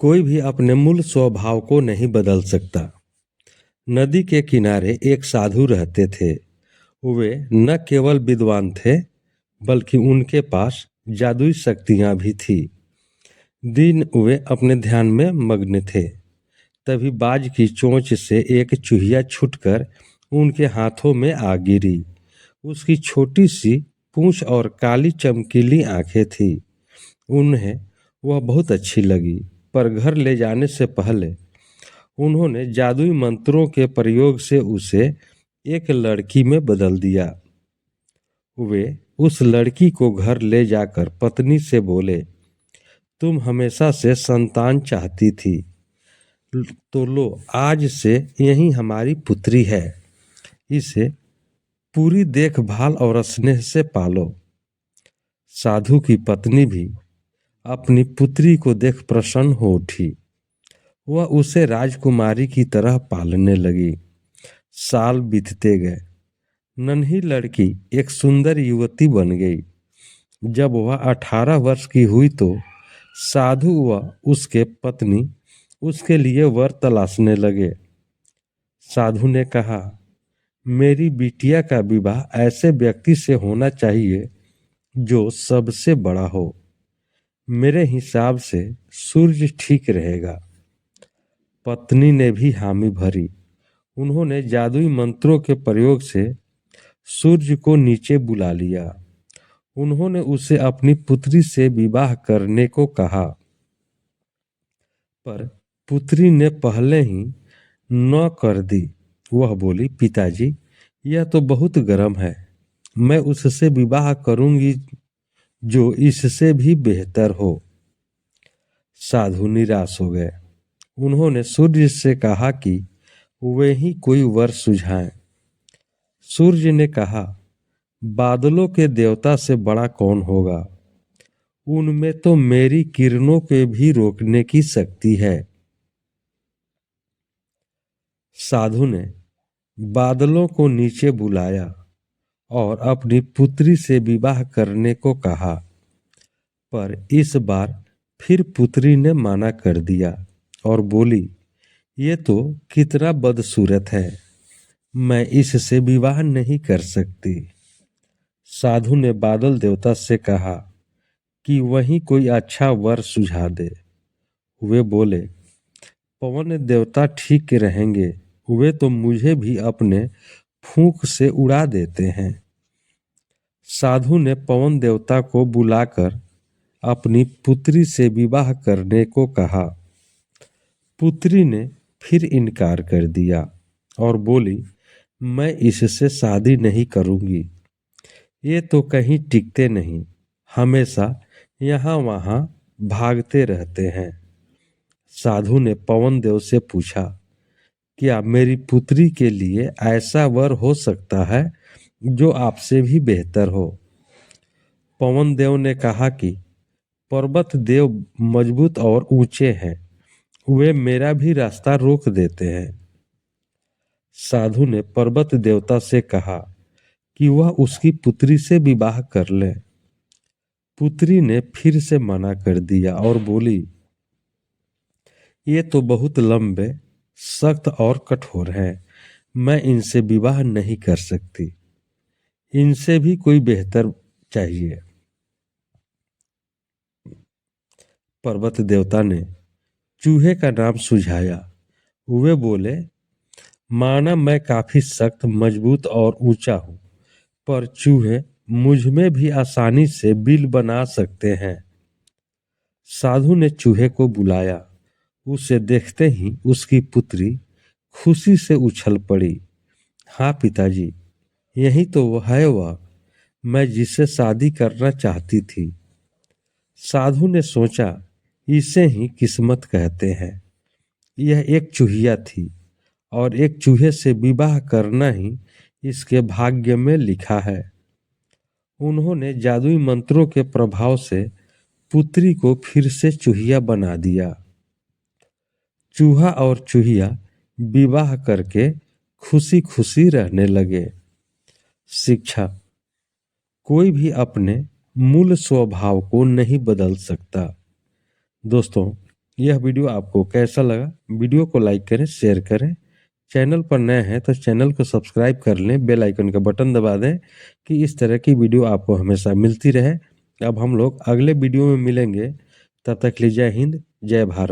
कोई भी अपने मूल स्वभाव को नहीं बदल सकता। नदी के किनारे एक साधु रहते थे। वे न केवल विद्वान थे, बल्कि उनके पास जादुई शक्तियां भी थी। दिन वे अपने ध्यान में मग्न थे। तभी बाज की चोंच से एक चूहिया छूटकर उनके हाथों में आ गिरी। उसकी छोटी सी पूंछ और काली चमकीली आंखें थी। उन्हें वह बहुत अच्छी लगी, पर घर ले जाने से पहले उन्होंने जादुई मंत्रों के प्रयोग से उसे एक लड़की में बदल दिया। वे उस लड़की को घर ले जाकर पत्नी से बोले, तुम हमेशा से संतान चाहती थी, तो लो, आज से यही हमारी पुत्री है। इसे पूरी देखभाल और स्नेह से पालो। साधु की पत्नी भी अपनी पुत्री को देख प्रसन्न हो उठी। वह उसे राजकुमारी की तरह पालने लगी। साल बीतते गए। नन्ही लड़की एक सुंदर युवती बन गई। जब वह 18 वर्ष की हुई तो साधु व उसके पत्नी उसके लिए वर तलाशने लगे। साधु ने कहा, मेरी बिटिया का विवाह ऐसे व्यक्ति से होना चाहिए जो सबसे बड़ा हो। मेरे हिसाब से सूर्य ठीक रहेगा। पत्नी ने भी हामी भरी। उन्होंने जादुई मंत्रों के प्रयोग से सूर्य को नीचे बुला लिया। उन्होंने उसे अपनी पुत्री से विवाह करने को कहा, पर पुत्री ने पहले ही न कर दी। वह बोली, पिताजी, यह तो बहुत गर्म है। मैं उससे विवाह करूंगी जो इससे भी बेहतर हो। साधु निराश हो गए। उन्होंने सूर्य से कहा कि वे ही कोई वर सुझाएं। सूर्य ने कहा, बादलों के देवता से बड़ा कौन होगा? उनमें तो मेरी किरणों के भी रोकने की शक्ति है। साधु ने बादलों को नीचे बुलाया और अपनी पुत्री से विवाह करने को कहा, पर इस बार फिर पुत्री ने माना कर दिया और बोली, ये तो कितना बदसूरत है, मैं इससे विवाह नहीं कर सकती। साधु ने बादल देवता से कहा कि वही कोई अच्छा वर सुझा दे। वे बोले, पवन देवता ठीक रहेंगे। वे तो मुझे भी अपने फूंक से उड़ा देते हैं। साधु ने पवन देवता को बुलाकर अपनी पुत्री से विवाह करने को कहा। पुत्री ने फिर इनकार कर दिया और बोली, मैं इससे शादी नहीं करूंगी। ये तो कहीं टिकते नहीं, हमेशा यहाँ वहाँ भागते रहते हैं। साधु ने पवन देव से पूछा, क्या मेरी पुत्री के लिए ऐसा वर हो सकता है जो आपसे भी बेहतर हो? पवन देव ने कहा कि पर्वत देव मजबूत और ऊंचे हैं, वे मेरा भी रास्ता रोक देते हैं। साधु ने पर्वत देवता से कहा कि वह उसकी पुत्री से विवाह कर ले। पुत्री ने फिर से मना कर दिया और बोली, ये तो बहुत लंबे, सख्त और कठोर हैं, मैं इनसे विवाह नहीं कर सकती। इनसे भी कोई बेहतर चाहिए। पर्वत देवता ने चूहे का नाम सुझाया। वे बोले, माना मैं काफी सख्त, मजबूत और ऊंचा हूं, पर चूहे मुझ में भी आसानी से बिल बना सकते हैं। साधु ने चूहे को बुलाया। उसे देखते ही उसकी पुत्री खुशी से उछल पड़ी। हाँ पिताजी, यही तो वह है, वह मैं जिससे शादी करना चाहती थी। साधु ने सोचा, इसे ही किस्मत कहते हैं। यह एक चूहिया थी और एक चूहे से विवाह करना ही इसके भाग्य में लिखा है। उन्होंने जादुई मंत्रों के प्रभाव से पुत्री को फिर से चूहिया बना दिया। चूहा और चूहिया विवाह करके खुशी खुशी रहने लगे। शिक्षा, कोई भी अपने मूल स्वभाव को नहीं बदल सकता। दोस्तों, यह वीडियो आपको कैसा लगा? वीडियो को लाइक करें, शेयर करें। चैनल पर नए हैं तो चैनल को सब्सक्राइब कर लें, बेल आइकन का बटन दबा दें कि इस तरह की वीडियो आपको हमेशा मिलती रहे। अब हम लोग अगले वीडियो में मिलेंगे, तब तक के लिए जय हिंद, जय भारत।